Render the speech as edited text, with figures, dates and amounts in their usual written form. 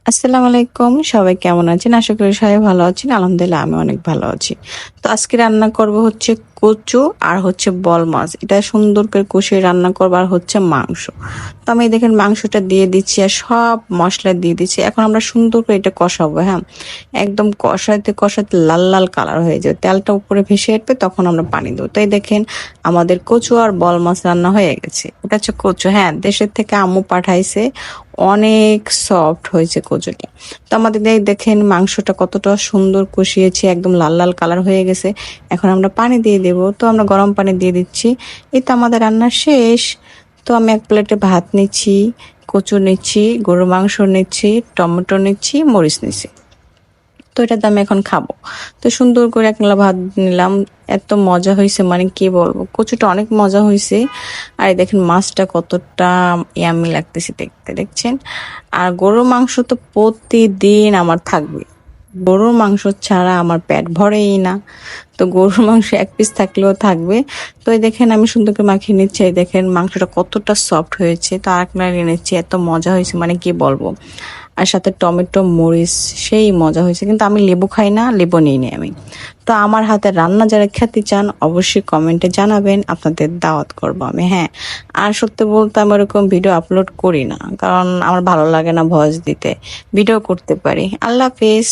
আসসালামু আলাইকুম, সবাই কেমন আছেন? আশা করি সবাই ভালো আছেন। আলহামদুলিল্লাহ আমি অনেক ভালো আছি। তো আজকে রান্না করব হচ্ছে কচু আর হচ্ছে বল মাছ। এটা সুন্দর করে কষিয়ে রান্না করব আর হচ্ছে মাংস। তো আমি দেখেন মাংসটা দিয়ে দিচ্ছি আর সব মশলা দিয়ে দিচ্ছি। এখন আমরা সুন্দর করে এটা কষাবো, হ্যাঁ? একদম কষাইতে কষাইতে লাল লাল কালার হয়ে যাবে। তেলটা উপরে ভেসে উঠবে তখন আমরা পানি দেবো। তাই দেখেন আমাদের কচু আর বল মাছ রান্না হয়ে গেছে। এটা হচ্ছে কচু, হ্যাঁ, দেশের থেকে আম্মু পাঠাইছে। অনেক সফট হয়েছে কচুটা। তো আমাদের দেখেন মাংসটা কতটা সুন্দর কষিয়েছি, একদম লাল লাল কালার হয়ে গেছে। এখন আমরা পানি দিয়ে দেব। তো আমরা গরম পানি দিয়ে দিচ্ছি। এই তো আমাদের রান্না শেষ। তো আমি এক প্লেটে ভাত নিচ্ছি, কচু নিচ্ছি, গরুর মাংস নিচ্ছি, টমেটো নিচ্ছি, মরিচ নিচ্ছি। তো এটা দিয়ে আমি এখন খাবো। তো সুন্দর করে এক নালা ভাত নিলাম। এত মজা হয়েছে, মানে কি বলবো, কচুটা অনেক মজা হয়েছে। আর এই দেখেন মাছটা কতটা ইয়ামি লাগতেছে দেখতে, দেখছেন? আর গরুর মাংস তো প্রতিদিন আমার থাকবে। গরুর মাংস ছাড়া আমার পেট ভরেই না। তো গরুর মাংস এক পিস থাকলেও থাকবে। তো এই দেখেন আমি সুন্দর করে মাখিয়ে নিচ্ছি। এই দেখেন মাংসটা কতটা সফট হয়েছে। তো আর নাড়িয়ে নিচ্ছি, এত মজা হয়েছে মানে কি বলবো। আর সাথে টমেটো মরিচ, সেই মজা হয়েছে। কিন্তু আমি লেবু খাই না, লেবু নিইনি আমি। তো আমার হাতের রান্না যারা খেতে চান অবশ্যই কমেন্টে জানাবেন, আপনাদের দাওয়াত করবো আমি, হ্যাঁ। আর সত্যি বলতে আমি ওরকম ভিডিও আপলোড করি না, কারণ আমার ভালো লাগে না ভয়েস দিতে। ভিডিও করতে পারি। আল্লাহ হাফেজ।